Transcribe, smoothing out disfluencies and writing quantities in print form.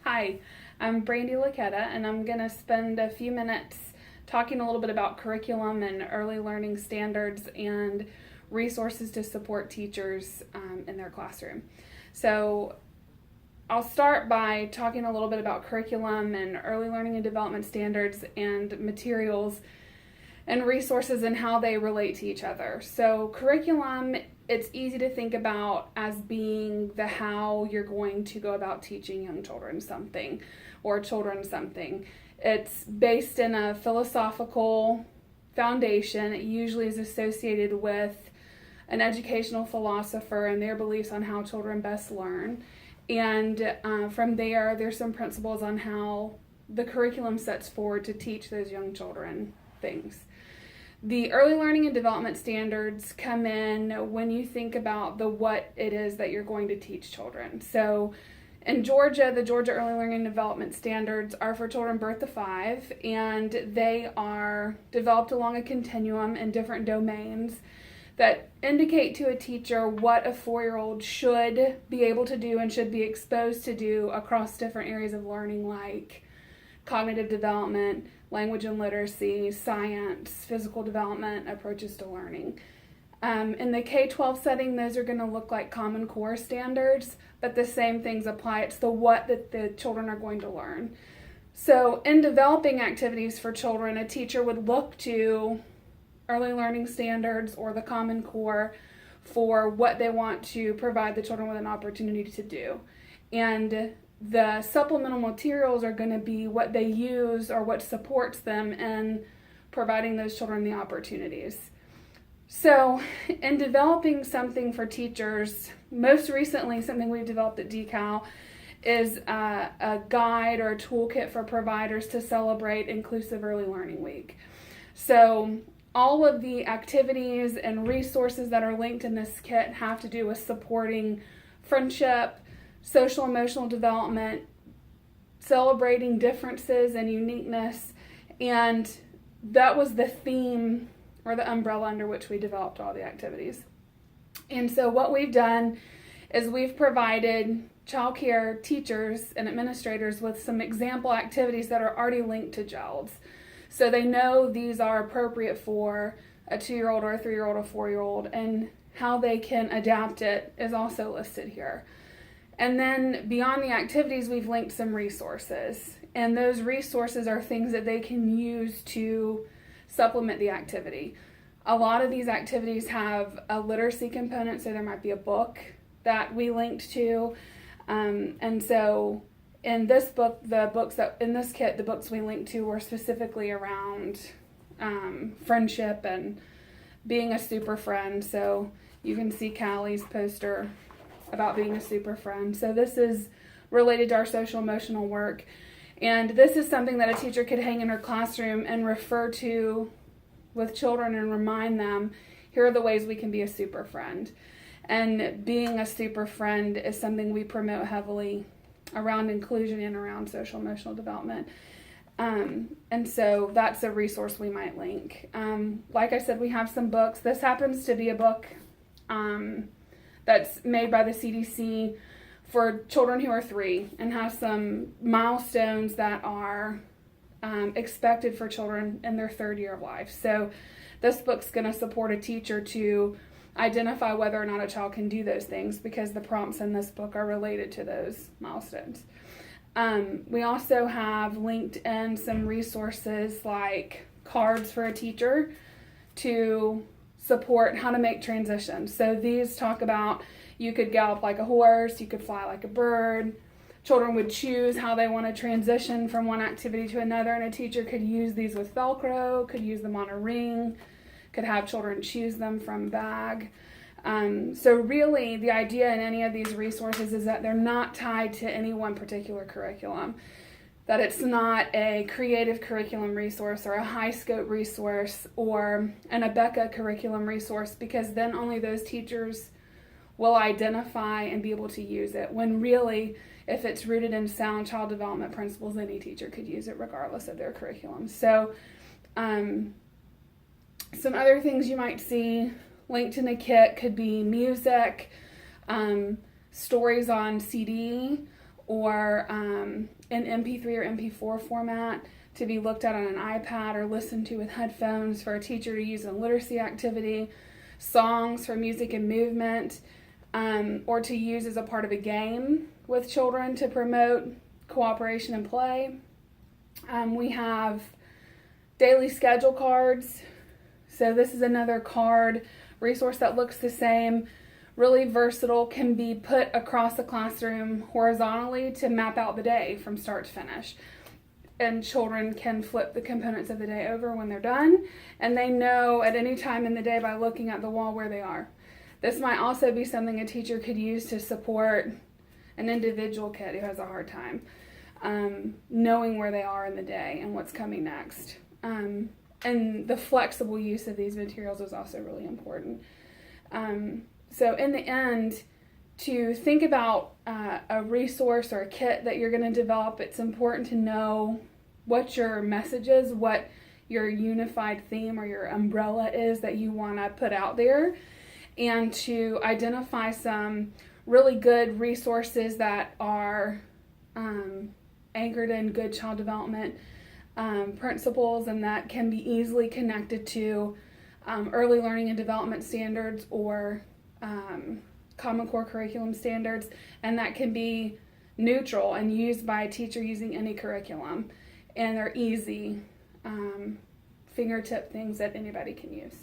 Hi, I'm Brandy and I'm going to spend a few minutes talking a little bit about curriculum and early learning standards and resources to support teachers in their classroom. So I'll start by talking a little bit about curriculum and early learning and development standards and materials and resources and how they relate to each other. So curriculum, it's easy to think about as being the how you're going to go about teaching young children something or children something. It's based in a philosophical foundation. It usually is associated with an educational philosopher and their beliefs on how children best learn. And from there's some principles on how the curriculum sets forward to teach those young children things. The early learning and development standards come in when you think about what it is that you're going to teach children. So in Georgia, the Georgia Early Learning and Development Standards are for children birth to 5, and they are developed along a continuum in different domains that indicate to a teacher what a 4-year-old should be able to do and should be exposed to do across different areas of learning, like cognitive development, language and literacy, science, physical development, approaches to learning. In the K-12 setting, those are going to look like Common Core standards, but the same things apply. It's the what that the children are going to learn. So in developing activities for children, a teacher would look to early learning standards or the Common Core for what they want to provide the children with an opportunity to do. And the supplemental materials are going to be what they use or what supports them in providing those children the opportunities. So in developing something for teachers, most recently something we've developed at DECAL is a guide or a toolkit for providers to celebrate Inclusive Early Learning Week. So all of the activities and resources that are linked in this kit have to do with supporting friendship, social emotional development, celebrating differences and uniqueness, and that was the theme or the umbrella under which we developed all the activities. And so what we've done is we've provided child care teachers and administrators with some example activities that are already linked to GELDS. So they know these are appropriate for a 2-year-old or a 3-year-old or 4-year-old, and how they can adapt it is also listed here. And then beyond the activities, we've linked some resources. And those resources are things that they can use to supplement the activity. A lot of these activities have a literacy component, so there might be a book that we linked to. And so in this book, in this kit, the books we linked to were specifically around friendship and being a super friend. So you can see Callie's poster about being a super friend. So this is related to our social emotional work. And this is something that a teacher could hang in her classroom and refer to with children and remind them, here are the ways we can be a super friend. And being a super friend is something we promote heavily around inclusion and around social emotional development. And so that's a resource we might link. Like I said, we have some books. This happens to be a book that's made by the CDC for children who are 3 and has some milestones that are expected for children in their 3rd year of life. So this book's going to support a teacher to identify whether or not a child can do those things, because the prompts in this book are related to those milestones. We also have linked in some resources like cards for a teacher to support how to make transitions. So these talk about you could gallop like a horse, you could fly like a bird. Children would choose how they want to transition from one activity to another, and a teacher could use these with Velcro, could use them on a ring, could have children choose them from a bag. So really the idea in any of these resources is that they're not tied to any one particular curriculum, that it's not a creative curriculum resource or a high scope resource or an ABECA curriculum resource, because then only those teachers will identify and be able to use it, when really, if it's rooted in sound child development principles, any teacher could use it regardless of their curriculum. So some other things you might see linked in a kit could be music, stories on CD, or in MP3 or MP4 format to be looked at on an iPad or listened to with headphones for a teacher to use in a literacy activity, songs for music and movement, or to use as a part of a game with children to promote cooperation and play. We have daily schedule cards. So this is another card resource that looks the same, really versatile, can be put across the classroom horizontally to map out the day from start to finish. And children can flip the components of the day over when they're done, and they know at any time in the day by looking at the wall where they are. This might also be something a teacher could use to support an individual kid who has a hard time knowing where they are in the day and what's coming next. And the flexible use of these materials is also really important. So in the end, to think about a resource or a kit that you're going to develop, it's important to know what your message is, what your unified theme or your umbrella is that you want to put out there, and to identify some really good resources that are anchored in good child development principles and that can be easily connected to early learning and development standards or Common Core curriculum standards, and that can be neutral and used by a teacher using any curriculum. And they're easy fingertip things that anybody can use.